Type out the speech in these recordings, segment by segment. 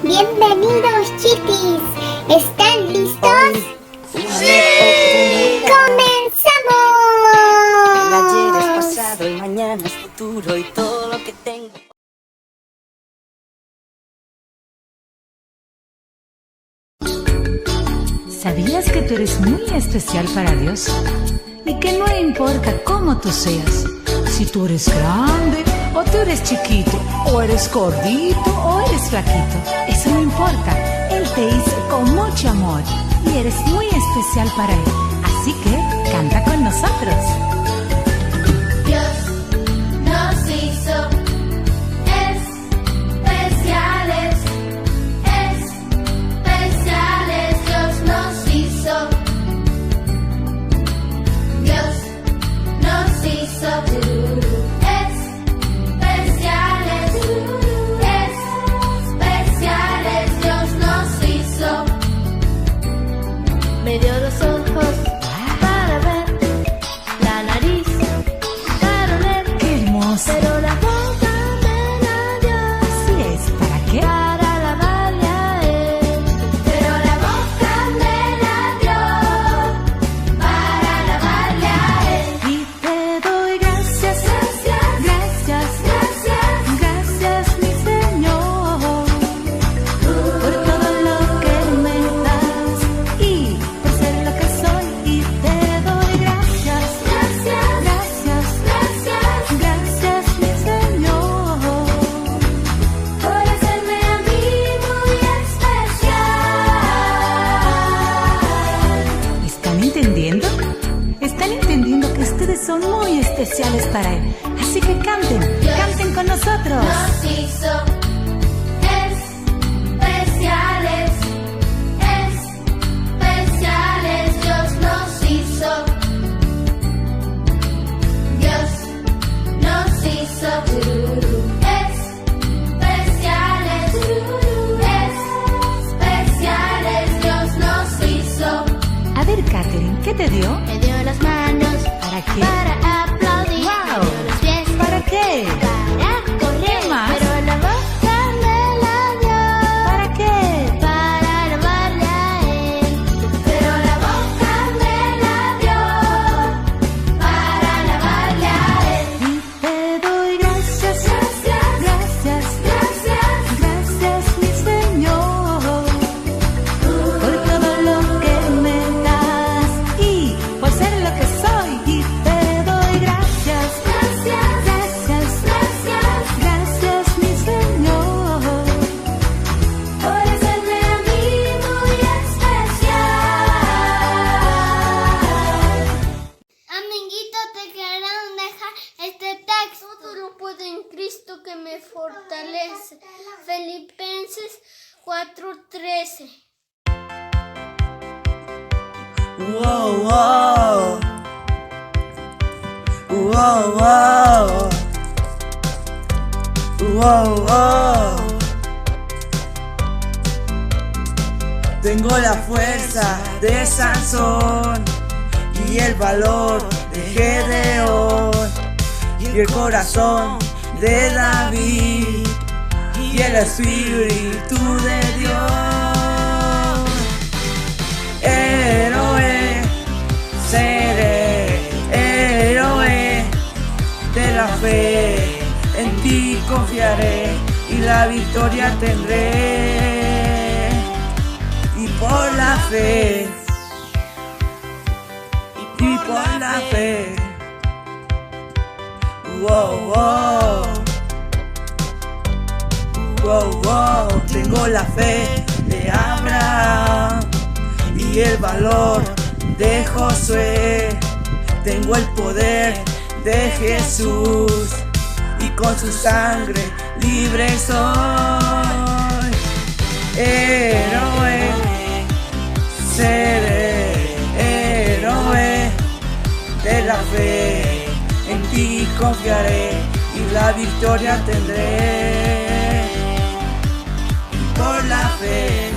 Bienvenidos, chiquis. ¿Están listos? ¡Sí! ¡Comenzamos! El ayer es pasado, el mañana es futuro y todo lo que tengo. ¿Sabías que tú eres muy especial para Dios? Y que no importa cómo tú seas, si tú eres grande o tú eres chiquito, o eres gordito o eres flaquito, eso no importa. Él te hizo con mucho amor y eres muy especial para Él. Así que canta con nosotros. Dios nos hizo especiales, especiales. Dios nos hizo. Dios nos hizo especiales, especiales. Dios nos hizo. Me dio los ojos para ver, la nariz para oler, ¡Qué hermoso! pero la boca me la dio Así es, ¿para qué? para alabarle a Él. Pero la boca me la dio para alabarle a Él. Y te doy gracias, Gracias, gracias, gracias, gracias, mi Señor, por todo lo que me das y por ser lo que soy. Y te doy gracias, gracias, gracias, gracias, gracias, mi Señor. por hacerme a mí muy especial. ¿Están entendiendo? ¿Están entendiendo que ustedes son muy especiales para Él? Así que canten con nosotros. Nos hizo especiales, especiales. Dios nos hizo. Dios nos hizo especiales, especiales. Dios nos hizo. A ver, Katherine, ¿qué te dio? Me dio las manos ¿Para qué? para aplaudir. Wow. Me dio los pies ¿Para qué? para correr. ¿Qué más? Pero la boca me la dio ¿Para qué? para alabarle a Él. Pero la boca me la dio para alabarle a Él. Y te doy gracias, Gracias, gracias, gracias, gracias, mi Señor, por todo lo que me das y por ser lo que soy. Y te doy gracias, gracias, gracias, gracias, gracias, mi Señor. por hacerme a mí muy especial. Amiguito, te queremos dejar este texto. Todo lo puedo en Cristo que me fortalece. Filipenses 4:13. Wow, wow. Wow, wow. Wow, wow. Tengo la fuerza de Sansón y el valor de Gedeón y el corazón de David y el espíritu de Dios. Héroe, seré héroe de la fe, en ti confiaré y la victoria tendré. Y por la fe, y por la fe, wow, wow, wow, wow, tengo la fe de Abraham y el valor de Josué, tengo el poder de Jesús y con su sangre libre soy. Héroe, seré héroe de la fe, en ti confiaré y la victoria tendré. Por la fe.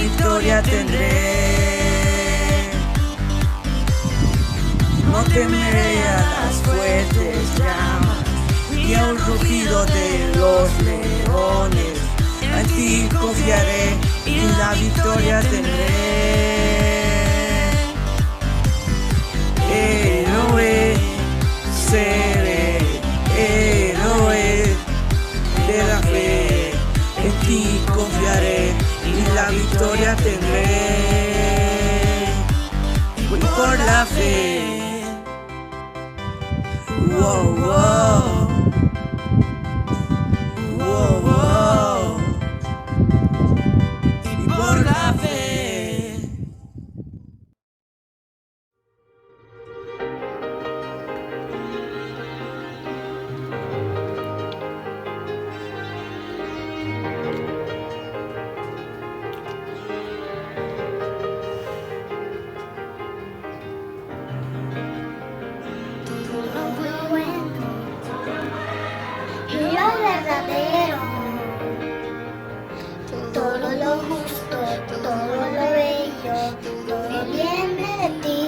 victoria tendré. No temeré a las fuertes llamas, ni al rugido de los leones. En ti confiaré y la victoria tendré. Héroe seré, héroe de la fe. En ti confiaré y la victoria tendré. Voy por la fe. Wow, wow. Wow, wow. Y por la fe. Y lo verdadero, todo lo justo, todo lo bello, todo viene de ti,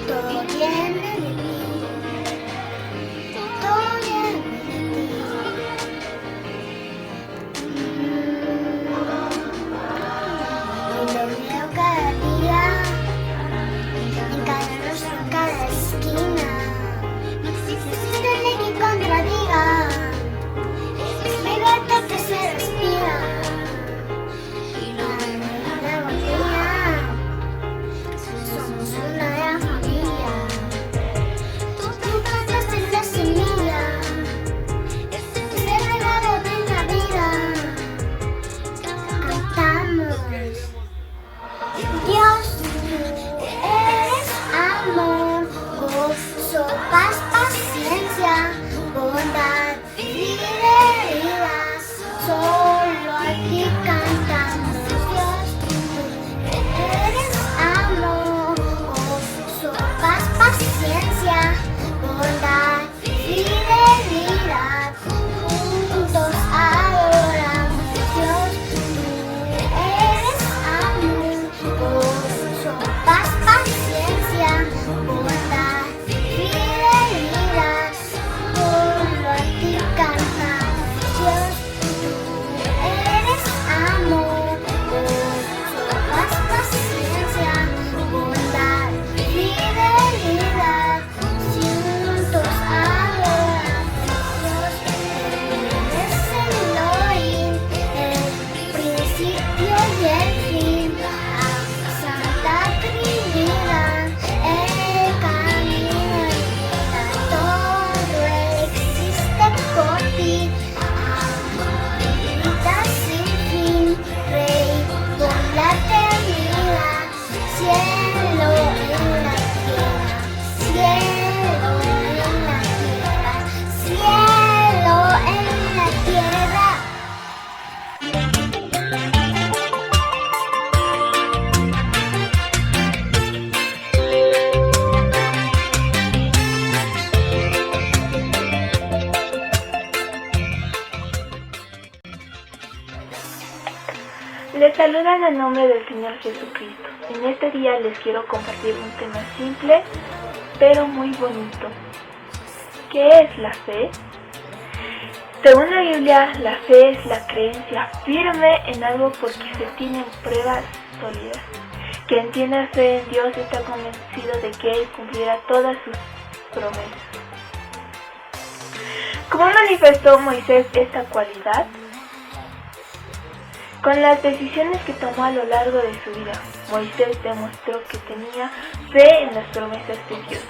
todo viene de ti, todo viene de ti. Y lo veo cada día, en cada rostro, en cada esquina. No existe ley que contradiga, es libertad que se respira. Y la armonía, somos una gran familia. Tú plantaste la semilla, es el regalo de la vida. Cantamos, Dios, tú eres amor, gozo, paz, paciencia, bondad, fidelidad. Solo a ti cantamos, Dios, tú eres amor, gozo, paz, paciencia, bondad, fidelidad. Juntos adoramos, Dios, tú eres amor, gozo, paz, paciencia, bondad, fidelidad. Solo a ti cantamos, Dios, tú eres amor, gozo, paz, paciencia, bondad, fidelidad. Juntos adoramos, Dios, eres Elohim, el principio y el fin, Santa Trinidad, el camino y vida, todo existe por ti, vida sin fin, Rey por la eternidad, cielo en la tierra, cielo en la tierra, cielo en la tierra. Les saludan en nombre del Señor Jesucristo. En este día les quiero compartir un tema simple, pero muy bonito. ¿Qué es la fe? Según la Biblia, la fe es la creencia firme en algo porque se tienen pruebas sólidas. Quien tiene fe en Dios está convencido de que Él cumplirá todas sus promesas. ¿Cómo manifestó Moisés esta cualidad? Con las decisiones que tomó a lo largo de su vida, Moisés demostró que tenía fe en las promesas de Dios,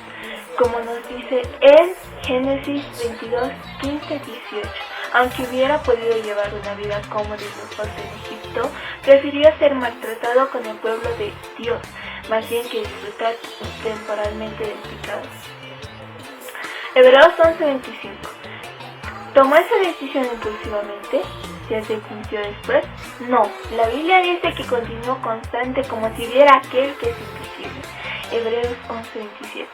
como nos dice en Génesis 22, 15, 18. Aunque hubiera podido llevar una vida cómoda y lujosa en Egipto, prefirió ser maltratado con el pueblo de Dios, más bien que disfrutar temporalmente del pecado. Hebreos 11:25. ¿Tomó esa decisión impulsivamente? ¿Se arrepintió después? No, la Biblia dice que continuó constante como si viera aquel que es invisible. Hebreos 11:27.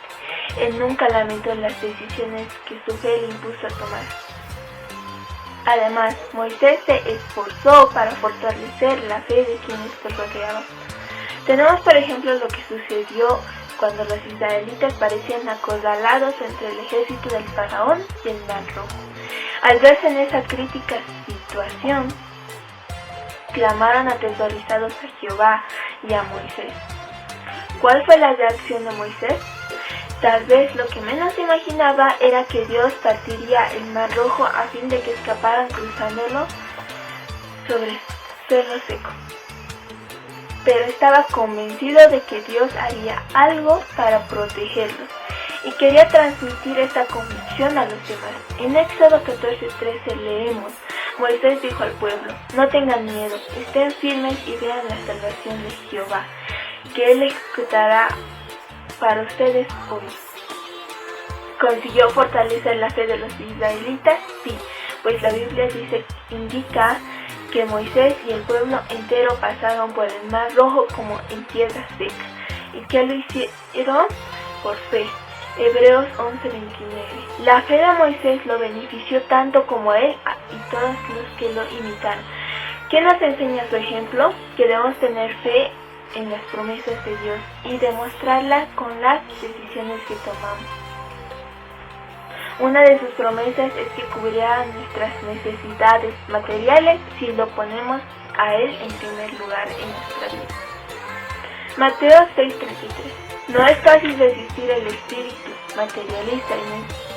Él nunca lamentó las decisiones que su fe le impuso a tomar. Además, Moisés se esforzó para fortalecer la fe de quienes se rodeaban. Tenemos, por ejemplo, lo que sucedió cuando los israelitas parecían acorralados entre el ejército del faraón y el Mar Rojo. Al verse en esa crítica situación, clamaron aterrorizados a Jehová y a Moisés. ¿Cuál fue la reacción de Moisés? Tal vez lo que menos imaginaba era que Dios partiría el Mar Rojo a fin de que escaparan cruzándolo sobre suelo seco. Pero estaba convencido de que Dios haría algo para protegerlos y quería transmitir esta convicción a los demás. En Éxodo 14:13 leemos: Moisés dijo al pueblo: no tengan miedo, estén firmes y vean la salvación de Jehová, que Él ejecutará para ustedes hoy. ¿Consiguió fortalecer la fe de los israelitas? Sí, pues la Biblia indica que Moisés y el pueblo entero pasaron por el Mar Rojo como en tierra seca. ¿Y qué lo hicieron? Por fe. Hebreos 11:29. La fe de Moisés lo benefició tanto como a él y todos los que lo imitaron. ¿Qué nos enseña su ejemplo? Que debemos tener fe en las promesas de Dios y demostrarla con las decisiones que tomamos. Una de sus promesas es que cubrirá nuestras necesidades materiales si lo ponemos a Él en primer lugar en nuestra vida. Mateo 6:33. No es fácil resistir el espíritu materialista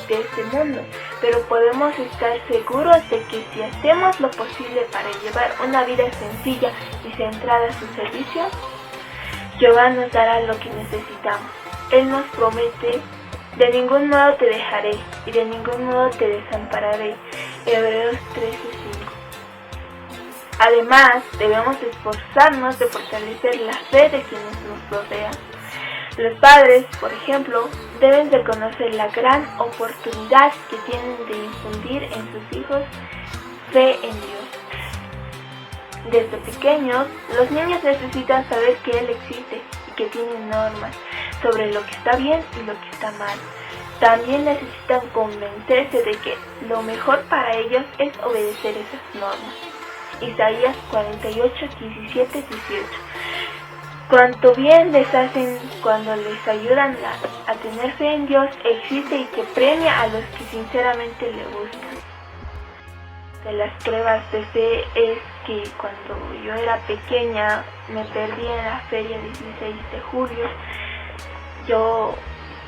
de este mundo, pero podemos estar seguros de que si hacemos lo posible para llevar una vida sencilla y centrada a su servicio, Jehová nos dará lo que necesitamos. Él nos promete: de ningún modo te dejaré y de ningún modo te desampararé. Hebreos 13:5. Además, debemos esforzarnos de fortalecer la fe de quienes nos rodean. Los padres, por ejemplo, deben reconocer la gran oportunidad que tienen de infundir en sus hijos fe en Dios. Desde pequeños, los niños necesitan saber que Él existe y que tiene normas sobre lo que está bien y lo que está mal. También necesitan convencerse de que lo mejor para ellos es obedecer esas normas. Isaías 48:17-18. Cuanto bien les hacen cuando les ayudan a tener fe en Dios existe y que premia a los que sinceramente le buscan. De las pruebas de fe es que cuando yo era pequeña me perdí en la feria 16 de julio. Yo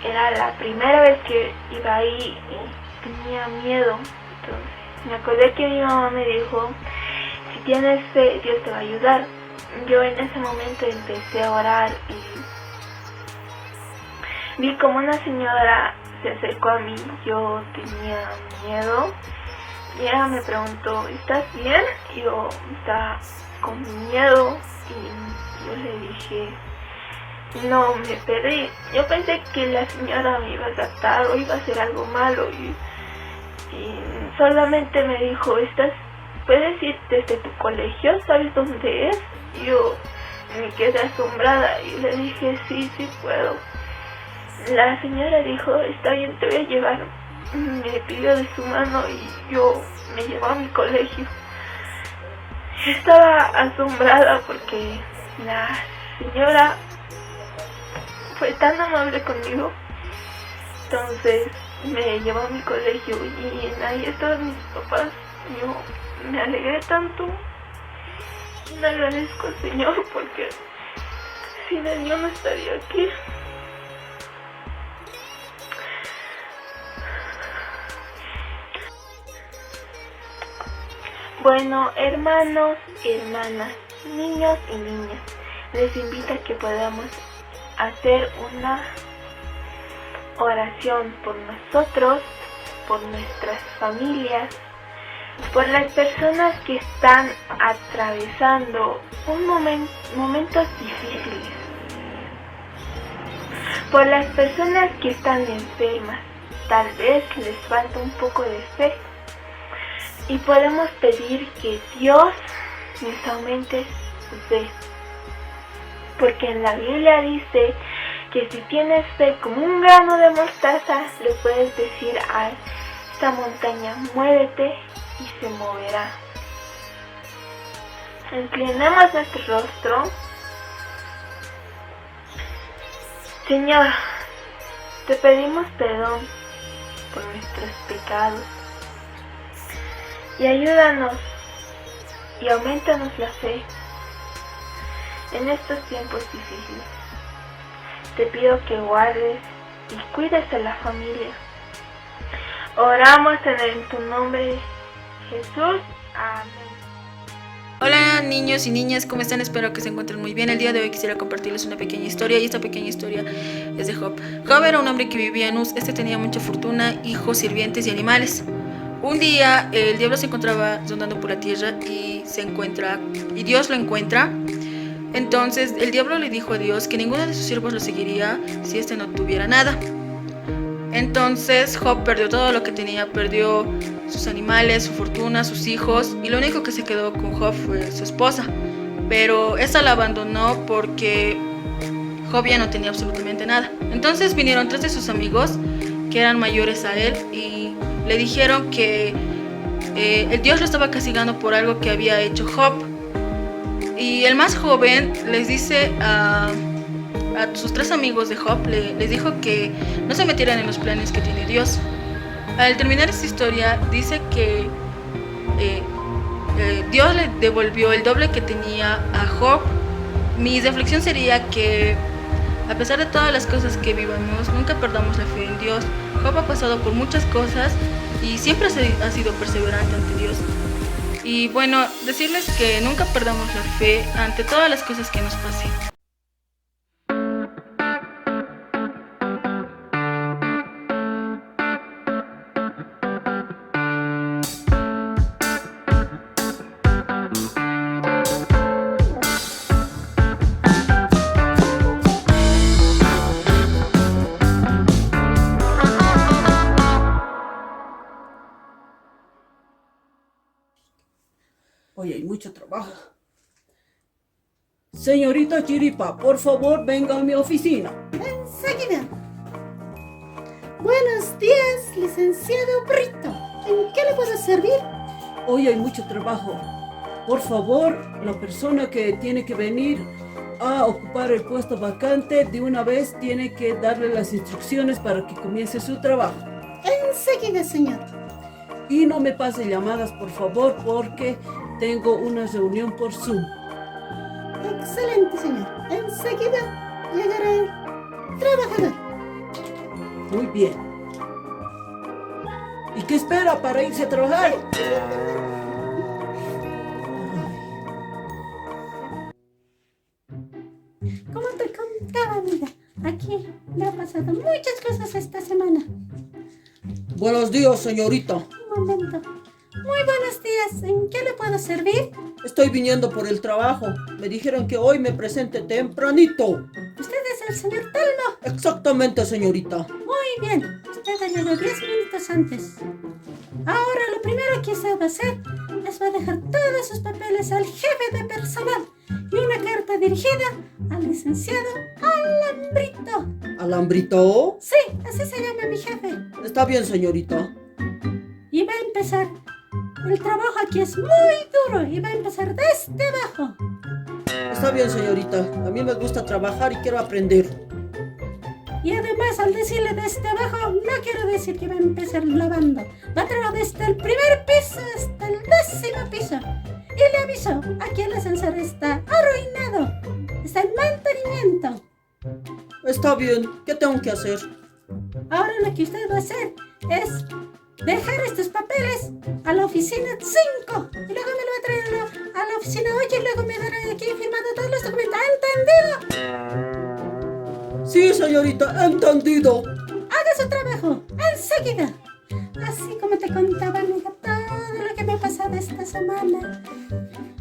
era la primera vez que iba ahí y tenía miedo. Entonces me acordé que mi mamá me dijo: si tienes fe, Dios te va a ayudar. Yo en ese momento empecé a orar y vi como una señora se acercó a mí. Yo tenía miedo y ella me preguntó: ¿estás bien? Y yo estaba con miedo y yo le dije: no, me perdí. Yo pensé que la señora me iba a tratar o iba a hacer algo malo y solamente me dijo: ¿puedes ir desde tu colegio? ¿Sabes dónde es? Y yo me quedé asombrada y le dije: sí puedo. La señora dijo: está bien, te voy a llevar. Me pidió de su mano y yo me llevó a mi colegio. Estaba asombrada porque la señora fue tan amable conmigo. Entonces me llevó a mi colegio y ahí estaban mis papás. Yo me alegré tanto. Le agradezco al Señor porque sin Él yo no estaría aquí. Bueno, hermanos, hermanas, niños y niñas, les invito a que podamos hacer una oración por nosotros, por nuestras familias, por las personas que están atravesando momentos difíciles, por las personas que están enfermas. Tal vez les falta un poco de fe y podemos pedir que Dios les aumente su fe, porque en la Biblia dice que si tienes fe como un grano de mostaza, le puedes decir a esta montaña: muévete y se moverá. Inclinemos nuestro rostro. Señor, te pedimos perdón por nuestros pecados y ayúdanos y aumentanos la fe en estos tiempos difíciles. Te pido que guardes y cuides a la familia. Oramos en tu nombre, Jesús. Amén. Hola niños y niñas, ¿cómo están? Espero que se encuentren muy bien. El día de hoy quisiera compartirles una pequeña historia, y esta pequeña historia es de Job. Job era un hombre que vivía en Uz. Este tenía mucha fortuna, hijos, sirvientes y animales. Un día el diablo se encontraba rondando por la tierra y Dios lo encuentra. Entonces el diablo le dijo a Dios que ninguno de sus siervos lo seguiría si este no tuviera nada. Entonces Job perdió todo lo que tenía, perdió sus animales, su fortuna, sus hijos, y lo único que se quedó con Job fue su esposa. Pero esta la abandonó porque Job ya no tenía absolutamente nada. Entonces vinieron 3 de sus amigos que eran mayores a él y le dijeron que el Dios lo estaba castigando por algo que había hecho Job. Y el más joven les dice a sus 3 amigos de Job, les dijo que no se metieran en los planes que tiene Dios. Al terminar esta historia dice que Dios le devolvió el doble que tenía a Job. Mi reflexión sería que a pesar de todas las cosas que vivamos, nunca perdamos la fe en Dios. Job ha pasado por muchas cosas y siempre ha sido perseverante ante Dios. Y bueno, decirles que nunca perdamos la fe ante todas las cosas que nos pasen. Hoy hay mucho trabajo. Señorita Chiripa, por favor, venga a mi oficina. Enseguida. Buenos días, licenciado Brito. ¿En qué le puedo servir? Hoy hay mucho trabajo. Por favor, la persona que tiene que venir a ocupar el puesto vacante, de una vez tiene que darle las instrucciones para que comience su trabajo. Enseguida, señor. Y no me pase llamadas, por favor, porque tengo una reunión por Zoom. Excelente, señor. Enseguida llegará el trabajador. Muy bien. ¿Y qué espera para irse a trabajar? Como te contaba, amiga, aquí me ha pasado muchas cosas esta semana. Buenos días, señorita. Un momento. Muy buenos días. ¿En qué le puedo servir? Estoy viniendo por el trabajo. Me dijeron que hoy me presente tempranito. ¿Usted es el señor Telmo? Exactamente, señorita. Muy bien. Usted ha llegado 10 minutos antes. Ahora lo primero que usted va a hacer es va a dejar todos sus papeles al jefe de personal y una carta dirigida al licenciado Alambrito. ¿Alambrito? Sí, así se llama mi jefe. Está bien, señorita. Y va a empezar. El trabajo aquí es muy duro y va a empezar desde abajo. Está bien, señorita. A mí me gusta trabajar y quiero aprender. Y además, al decirle desde abajo, no quiero decir que va a empezar lavando. Va a trabajar desde el primer piso hasta el 10º piso. Y le aviso, aquí el ascensor está arruinado. Está en mantenimiento. Está bien. ¿Qué tengo que hacer? Ahora lo que usted va a hacer es dejar estos papeles a la oficina 5. Y luego me lo va a traer a la oficina 8 y luego me dará aquí firmado todos los documentos. ¿Ha entendido? Sí, señorita, entendido. Haga su trabajo, enseguida. Así como te contaba, amiga, todo lo que me ha pasado esta semana.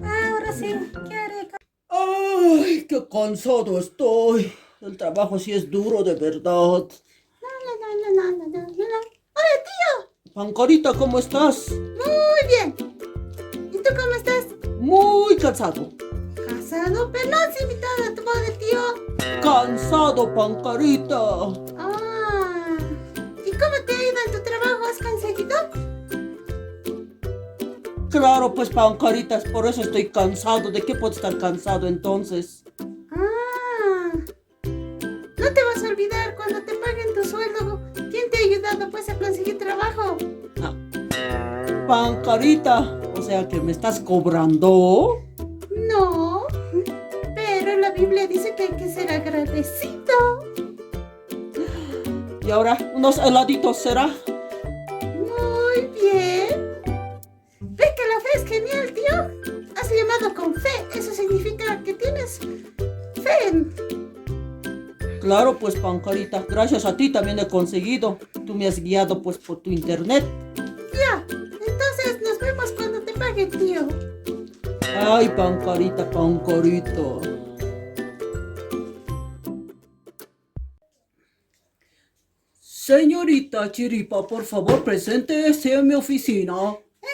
Ahora sí, ¿qué haré? Ay, qué cansado estoy. El trabajo sí es duro, de verdad. No. ¡Hola, tío! Pancarita, ¿cómo estás? Muy bien. ¿Y tú cómo estás? Muy cansado. Casado, pero no has invitado a tu boda, tío. Cansado, Pancarita. Ah. ¿Y cómo te ha ido en tu trabajo? ¿Has conseguido? Claro, pues Pancaritas, por eso estoy cansado. ¿De qué puedo estar cansado entonces? Ah, no te vas a olvidar cuando te paguen tu sueldo. ¿Quién te ha ayudado pues a conseguir trabajo? Pancarita, o sea que me estás cobrando. No, pero la Biblia dice que hay que ser agradecido. Y ahora, unos heladitos será. Muy bien. ¿Ves que la fe es genial, tío? Has llamado con fe. Eso significa que tienes fe. Claro, pues Pancarita, gracias a ti también he conseguido. Tú me has guiado pues por tu internet. Ya, entonces nos vemos cuando te pague, tío. Ay, Pancarita, Pancarita. Señorita Chiripa, por favor, preséntese en mi oficina.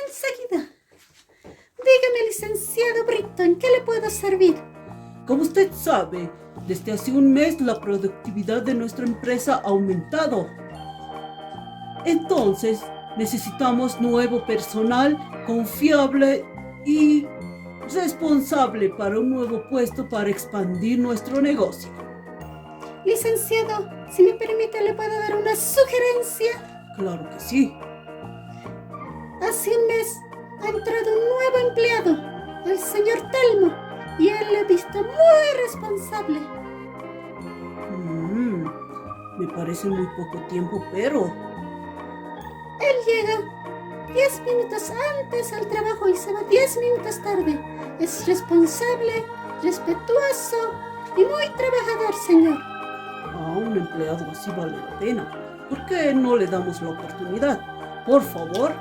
Enseguida. Dígame, licenciado Brito, ¿en qué le puedo servir? Como usted sabe, desde hace un mes la productividad de nuestra empresa ha aumentado. Entonces, necesitamos nuevo personal confiable y responsable para un nuevo puesto para expandir nuestro negocio. Licenciado, si me permite, le puedo dar una sugerencia. Claro que sí. Hace un mes ha entrado un nuevo empleado, el señor Telmo, y él le he visto muy responsable. Me parece muy poco tiempo, pero... Él llega 10 minutos antes al trabajo y se va 10 minutos tarde. Es responsable, respetuoso y muy trabajador, señor. A un empleado así vale la pena. ¿Por qué no le damos la oportunidad? Por favor,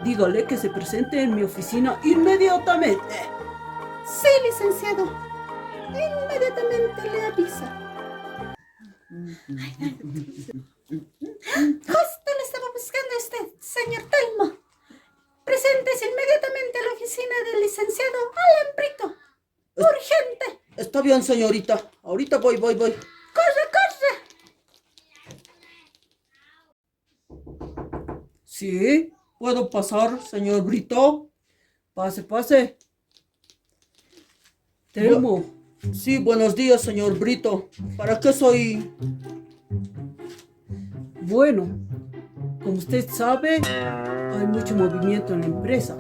dígale que se presente en mi oficina inmediatamente. Sí, licenciado. Inmediatamente le avisa. Justo le estaba buscando a usted, señor Telmo. Preséntese inmediatamente a la oficina del licenciado Alan Brito. ¡Urgente! Está bien, señorita. Ahorita voy. ¡Corre, corre! ¿Sí? ¿Puedo pasar, señor Brito? Pase. Telmo. Sí, buenos días, señor Brito. ¿Para qué soy? Bueno, como usted sabe, hay mucho movimiento en la empresa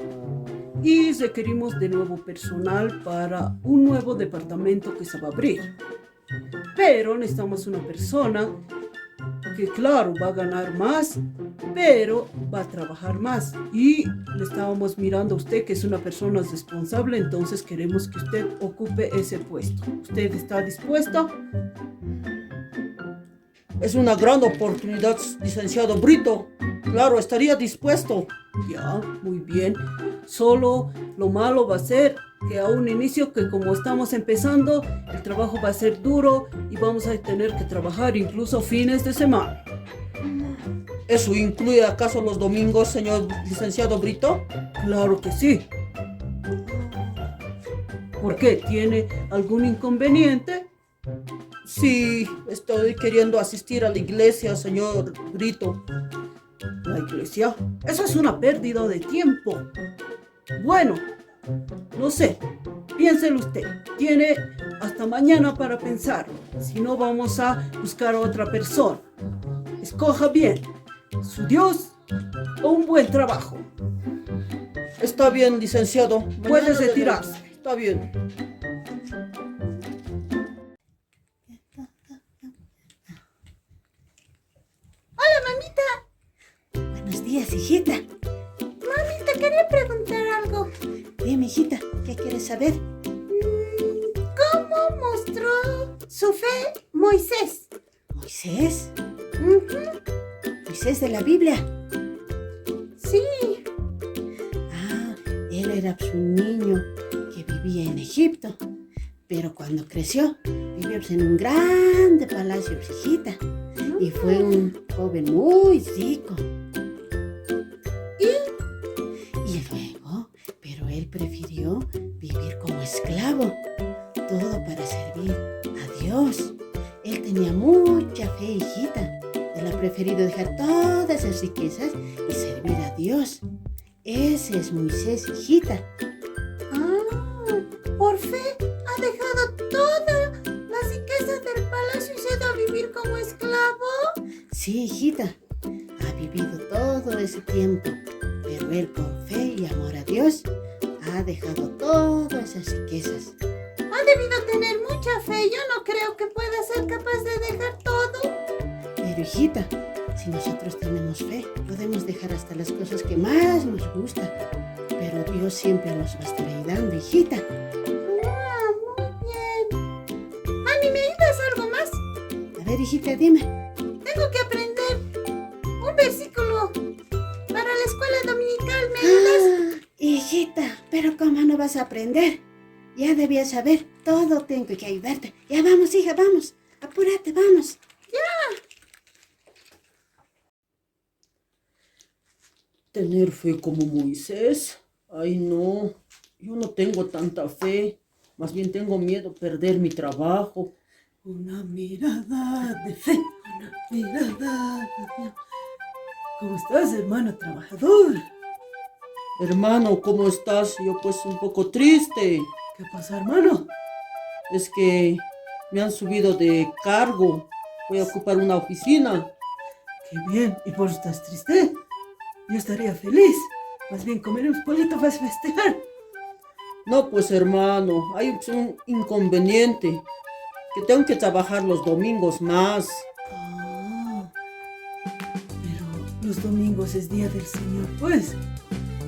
y requerimos de nuevo personal para un nuevo departamento que se va a abrir. Pero necesitamos una persona que, claro, va a ganar más, pero va a trabajar más. Y le estábamos mirando a usted, que es una persona responsable, entonces queremos que usted ocupe ese puesto. ¿Usted está dispuesta? Es una gran oportunidad, licenciado Brito. Claro, estaría dispuesto. Ya, muy bien. Solo lo malo va a ser que a un inicio, que como estamos empezando, el trabajo va a ser duro y vamos a tener que trabajar incluso fines de semana. ¿Eso incluye acaso los domingos, señor licenciado Brito? Claro que sí. ¿Por qué? ¿Tiene algún inconveniente? Sí, estoy queriendo asistir a la iglesia, señor Brito. ¿La iglesia? Eso es una pérdida de tiempo. Bueno, no sé, piénselo usted. Tiene hasta mañana para pensar. Si no, vamos a buscar a otra persona. Escoja bien, su Dios o un buen trabajo. Está bien, licenciado. Puede retirarse. Está bien. Hola, mamita. Buenos días, hijita. Mamita, quería preguntar algo. Dime, hijita, ¿qué quieres saber? ¿Cómo mostró su fe Moisés? ¿Moisés? Moisés de la Biblia. Sí. Ah, él era un niño que vivía en Egipto. Pero cuando creció, vivió en un grande palacio, hijita. Y fue un joven muy rico. Y luego, pero él prefirió vivir como esclavo. Todo para servir a Dios. Él tenía mucha fe, hijita. Él ha preferido dejar todas esas riquezas y servir a Dios. Ese es Moisés, hijita. Ah, por fe ha dejado todas las riquezas del palacio y se ha ido a vivir como esclavo. Sí, hijita, ha vivido todo ese tiempo, pero él con fe y amor a Dios ha dejado todas esas riquezas. Ha debido tener mucha fe, yo no creo que pueda ser capaz de dejar todo. Pero hijita, si nosotros tenemos fe, podemos dejar hasta las cosas que más nos gustan. Pero Dios siempre nos va a estar ayudando, hijita. Ah, muy bien. Ani, ¿me ayudas algo más? A ver, hijita, dime. Tengo que aprender un versículo para la escuela dominical, ¿me ayudas? Hijita, pero ¿cómo no vas a aprender? Ya debías saber, todo tengo que ayudarte. Ya vamos, hija, vamos. Apúrate, vamos. ¿Tener fe como Moisés? Ay, no. Yo no tengo tanta fe. Más bien tengo miedo de perder mi trabajo. Una mirada de fe, una mirada de fe. ¿Cómo estás, hermano trabajador? Hermano, ¿cómo estás? Yo pues un poco triste. ¿Qué pasa, hermano? Es que me han subido de cargo. Voy a ocupar una oficina. Qué bien. ¿Y por eso estás triste? Yo estaría feliz. Más bien comeremos polito para festejar. No, pues hermano, hay un inconveniente. Que tengo que trabajar los domingos más. Ah, pero los domingos es día del Señor, pues.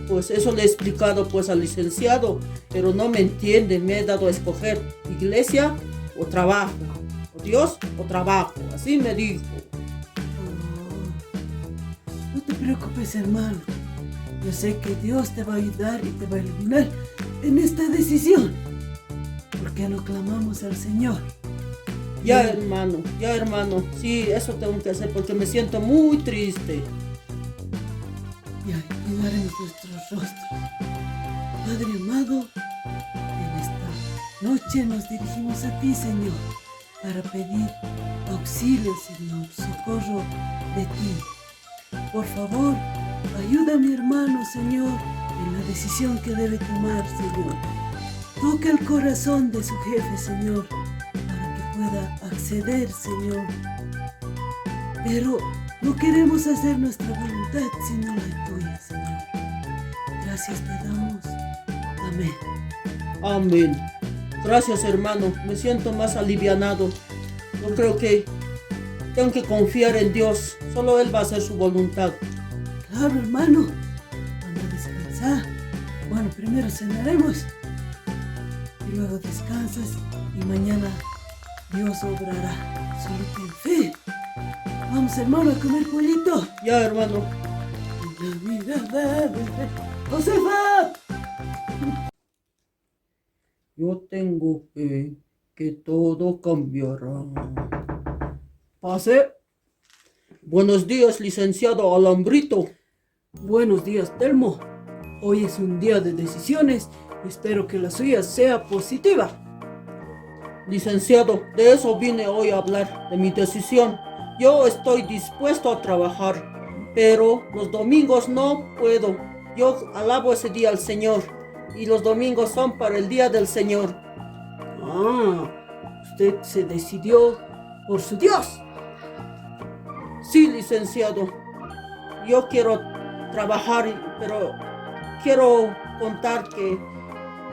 Pues eso le he explicado pues al licenciado, pero no me entiende. Me he dado a escoger iglesia o trabajo, o Dios o trabajo, así me dijo. No te preocupes, hermano. Yo sé que Dios te va a ayudar y te va a iluminar en esta decisión, porque lo clamamos al Señor. Ya hermano, sí, eso tengo que hacer porque me siento muy triste. Ya, inclinaremos nuestros rostros. Padre amado, en esta noche nos dirigimos a ti, Señor, para pedir auxilio, Señor, socorro de ti. Por favor, ayuda a mi hermano, Señor, en la decisión que debe tomar, Señor. Toca el corazón de su jefe, Señor, para que pueda acceder, Señor. Pero no queremos hacer nuestra voluntad, sino la tuya, Señor. Gracias te damos. Amén. Amén. Gracias, hermano. Me siento más alivianado. Yo creo que tengo que confiar en Dios. Solo Él va a hacer su voluntad. Claro, hermano. Anda a descansar. Bueno, primero cenaremos. Y luego descansas. Y mañana Dios obrará. Solo ten fe. Vamos, hermano, a comer pollito. Ya, hermano. Una mirada de fe. ¡Josefa! Yo tengo fe que todo cambiará. Pase. Buenos días, licenciado Alambrito. Buenos días, Telmo. Hoy es un día de decisiones y espero que la suya sea positiva. Licenciado, de eso vine hoy a hablar, de mi decisión. Yo estoy dispuesto a trabajar, pero los domingos no puedo. Yo alabo ese día al Señor y los domingos son para el día del Señor. Ah, usted se decidió por su Dios. Sí, licenciado. Yo quiero trabajar, pero quiero contar que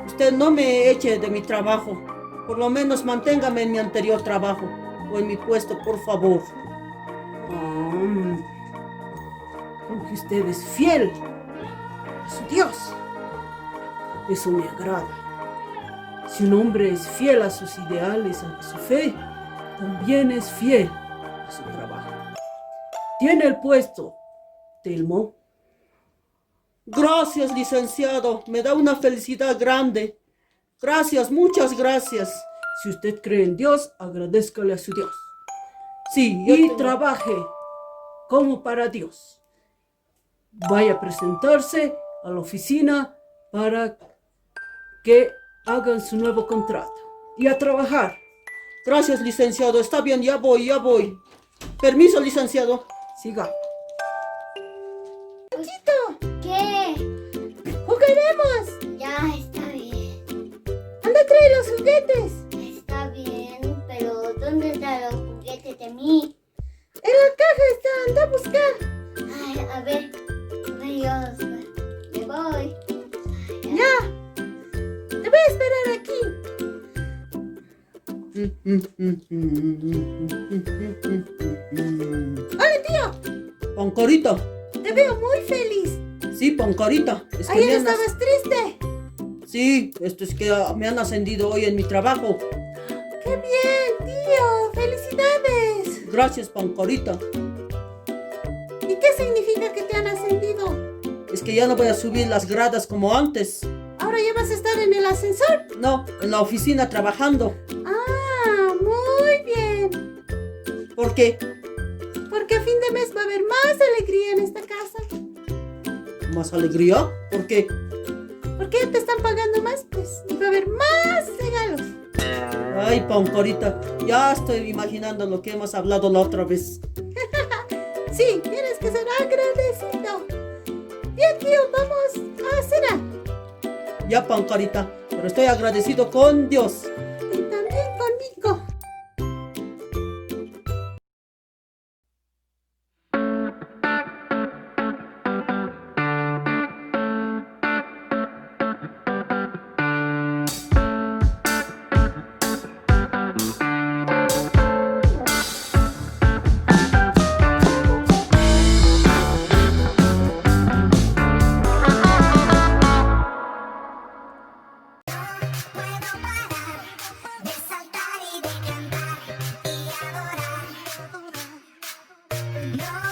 usted no me eche de mi trabajo. Por lo menos manténgame en mi anterior trabajo o en mi puesto, por favor. Con que usted es fiel a su Dios. Eso me agrada. Si un hombre es fiel a sus ideales, a su fe, también es fiel a su trabajo. Tiene el puesto, Telmo. Gracias, licenciado. Me da una felicidad grande. Gracias, muchas gracias. Si usted cree en Dios, agradézcale a su Dios. Sí, Y trabaje como para Dios. Vaya a presentarse a la oficina para que hagan su nuevo contrato. Y a trabajar. Gracias, licenciado. Está bien, ya voy. Permiso, licenciado. Siga. ¿Qué? juguetes. Está bien, pero ¿dónde están los juguetes de mí? En la caja está, anda a buscar. Ay, a ver. Ay, Oscar. Me voy. Ya. Te voy a esperar aquí. Hola, tío. Pancarita. Te veo muy feliz. Sí, Pancarita. Es que Ayer me han estabas triste. Sí, esto es que me han ascendido hoy en mi trabajo. ¡Qué bien, tío! ¡Felicidades! Gracias, Pancarita. ¿Y qué significa que te han ascendido? Es que ya no voy a subir las gradas como antes. ¿Ahora ya vas a estar en el ascensor? No, en la oficina trabajando. ¡Ah, muy bien! ¿Por qué? Porque a fin de mes va a haber más alegría en esta casa. ¿Más alegría? ¿Por qué? Porque ya te están pagando más, pues. Y va a haber más regalos. Ay, Pancarita, ya estoy imaginando lo que hemos hablado la otra vez. Sí, tienes que ser agradecido. Bien, tío, vamos a cenar. Ya, Pancarita, pero estoy agradecido con Dios. Y también conmigo. Puedo parar de saltar y de cantar y adorar. No